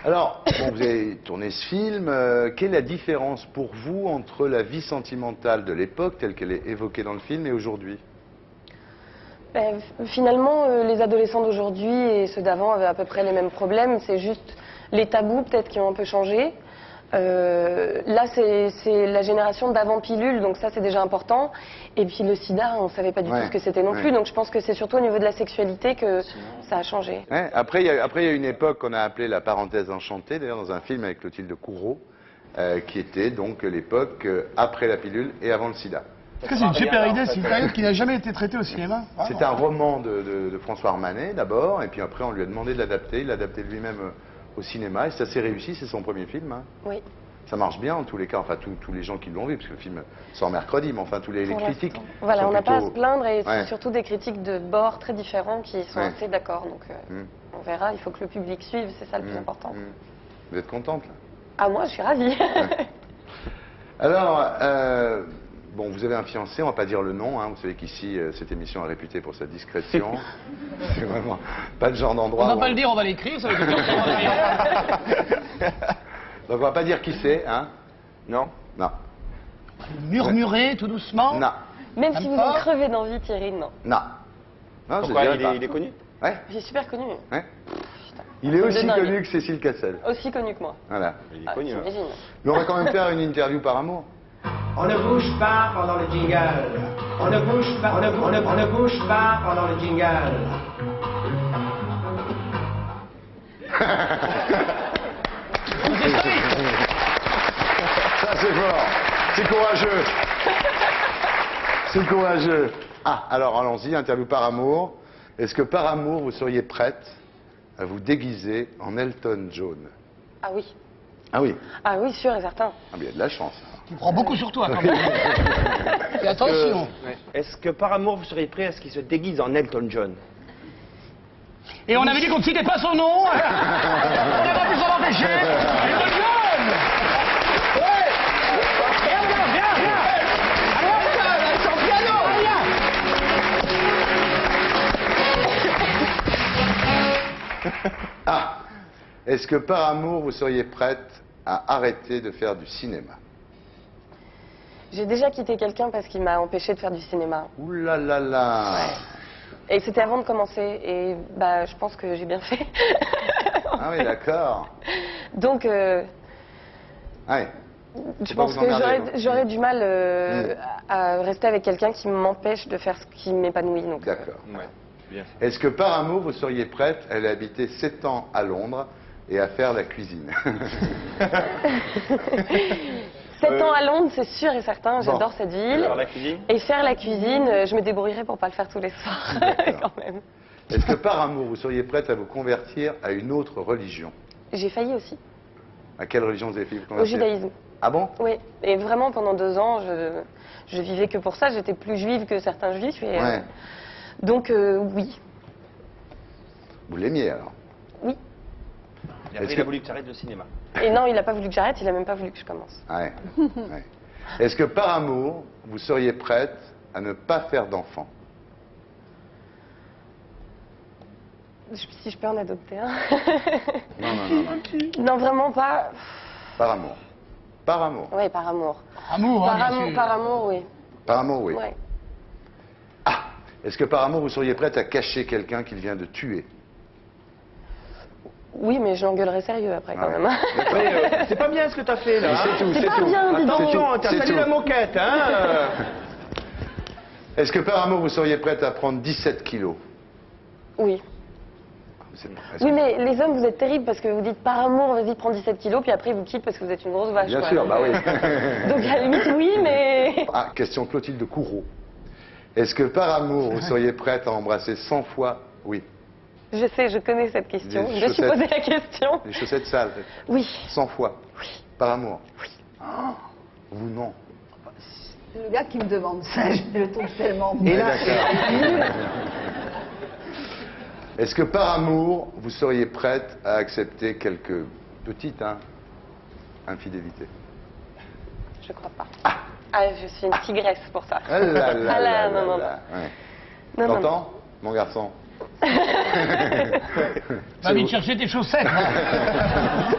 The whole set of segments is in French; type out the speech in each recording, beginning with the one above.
Alors, bon, vous avez tourné ce film. Quelle est la différence pour vous entre la vie sentimentale de l'époque, telle qu'elle est évoquée dans le film, et aujourd'hui? Ben, finalement, les adolescents d'aujourd'hui et ceux d'avant avaient à peu près les mêmes problèmes. C'est juste les tabous peut-être qui ont un peu changé. Là, c'est la génération d'avant pilule, donc ça c'est déjà important. Et puis le sida, on ne savait pas du tout ce que c'était non plus. Donc je pense que c'est surtout au niveau de la sexualité que ça a changé. Ouais, après, il y a une époque qu'on a appelée la parenthèse enchantée, d'ailleurs dans un film avec Clotilde Courreau, qui était donc l'époque après la pilule et avant le sida. Est-ce que c'est une super idée? C'est une période qui n'a jamais été traitée au cinéma. C'est un roman de François Armanet d'abord, et puis après on lui a demandé de l'adapter. Il l'a adapté lui-même au cinéma, et c'est assez réussi, c'est son premier film. Hein. Oui. Ça marche bien en tous les cas, enfin tous les gens qui l'ont vu, parce que le film sort mercredi, mais enfin tous les critiques. Voilà, on n'a plutôt... pas à se plaindre, et c'est surtout des critiques de bords très différents qui sont assez d'accord. Donc on verra, il faut que le public suive, c'est ça le plus important. Vous êtes contente là? Ah, moi je suis ravie. Alors, bon, vous avez un fiancé, on va pas dire le nom, hein. Vous savez qu'ici, cette émission est réputée pour sa discrétion. C'est vraiment pas le genre d'endroit. On va pas le dire, on va l'écrire, ça va être Donc on va pas dire qui c'est, hein? Non? Non. Murmurer tout doucement? Non. Même si vous en crevez d'envie, Thierry, non. Non. Non, pourquoi il est connu? Ouais. Il est super connu. Ouais. Il est aussi connu que Cécile Cassel. Aussi connu que moi. Voilà. Il est connu. T'imagines. Mais on va quand même faire une interview par amour. On ne bouge pas pendant le jingle. On ne bouge pas, on ne bouge pas pendant le jingle. Ça c'est fort. C'est courageux. C'est courageux. Ah, alors allons-y, interview par amour. Est-ce que par amour, vous seriez prête à vous déguiser en Elton John? Ah oui. Ah oui. Ah oui, sûr et certain. Ah, mais il y a de la chance. Tu prends beaucoup sur toi quand même. Et attention. Est-ce que par amour vous seriez prêt à ce qu'il se déguise en Elton John? Et on avait dit qu'on ne citait pas son nom. On n'a pas pu s'en empêcher. Elton John. Ouais. Viens. Alors, son piano, viens. Ah. Est-ce que par amour, vous seriez prête à arrêter de faire du cinéma? J'ai déjà quitté quelqu'un parce qu'il m'a empêché de faire du cinéma. Ouh là là là. Ouais. Et c'était avant de commencer. Et bah, je pense que j'ai bien fait. Ah oui, d'accord. Donc, Ouais. je pense que j'aurais du mal à rester avec quelqu'un qui m'empêche de faire ce qui m'épanouit. Donc, D'accord. Ouais. Bien. Est-ce que par amour, vous seriez prête à aller habiter 7 ans à Londres et à faire la cuisine? 7 ans à Londres, c'est sûr et certain. J'adore cette ville. Faire la cuisine? Et faire la cuisine, je me débrouillerai pour pas le faire tous les soirs. Quand même. Est-ce que par amour, vous seriez prête à vous convertir à une autre religion? J'ai failli aussi. À quelle religion vous avez fait vous Au convertir? judaïsme. Ah bon? Oui. Et vraiment, pendant 2 ans, je vivais que pour ça. J'étais plus juive que certains juifs. Et, Ouais. donc, oui. Vous l'aimiez alors? Oui. Et après, il a voulu que tu arrêtes le cinéma. Et non, il n'a pas voulu que j'arrête. Il n'a même pas voulu que je commence. Ouais. Ouais. Est-ce que par amour, vous seriez prête à ne pas faire d'enfant? Si je peux en adopter un. Non. Non, vraiment pas. Par amour. Par amour. Oui, par amour. Amour, hein, Par bien amour, sûr. par amour, oui. Par amour, oui. Ouais. Ah. Est-ce que par amour, vous seriez prête à cacher quelqu'un qu'il vient de tuer? Oui, mais je l'engueulerai sérieux après quand Ouais. même. Mais c'est pas bien ce que t'as fait là. C'est tout, C'est pas bien, dis donc. Attention, C'est t'as tout. salé la moquette, hein. Est-ce que par amour, vous seriez prête à prendre 17 kilos? Oui. Est-ce Oui, que- mais les hommes, vous êtes terribles parce que vous dites par amour, vas-y, prends 17 kilos, puis après, vous quittez parce que vous êtes une grosse vache. Bien quoi. sûr, bah oui. Donc, à la limite, oui, mais. Ah, question Clotilde Courreau. Est-ce que par amour, vous seriez prête à embrasser 100 fois? Oui. Je sais, je connais cette question. Les Je me suis chaussettes. posé la question. Les chaussettes sales, peut-être. Oui. 100 fois? Oui. Par amour? Oui. Ah, vous non. Le gars qui me demande ça, je le trouve tellement Et nul. là, est-ce que par amour, vous seriez prête à accepter quelques petites infidélités? Je crois pas. Ah, je suis une tigresse pour ça. Ah là là Ah là, là non, non, là. Ouais. non. Non, non. T'entends, mon garçon? Va vite chercher tes chaussettes. hein.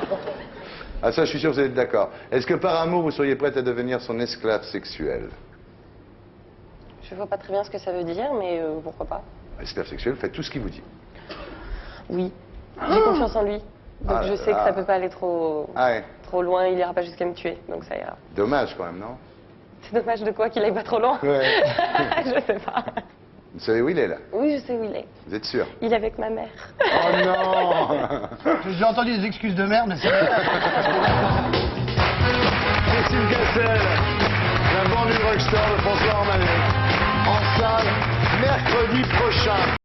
Ah ça, je suis sûr que vous êtes d'accord. Est-ce que par amour, vous seriez prête à devenir son esclave sexuelle? Je vois pas très bien ce que ça veut dire, mais pourquoi pas. Esclave sexuelle, faites tout ce qu'il vous dit. Oui. J'ai confiance en lui. Donc Ah je là sais que là. ça peut pas aller trop Ah ouais, loin, il ira pas jusqu'à me tuer, donc ça ira. dommage quand même, non? C'est dommage de quoi qu'il aille pas trop loin. Ouais. Je sais pas. Vous savez où il est là? Oui, je sais où il est. Vous êtes sûr? Il est avec ma mère. Oh non! J'ai entendu des excuses de merde, mais c'est... Christine Cassel, la banlieue rockstar de François Armanet, en salle mercredi prochain.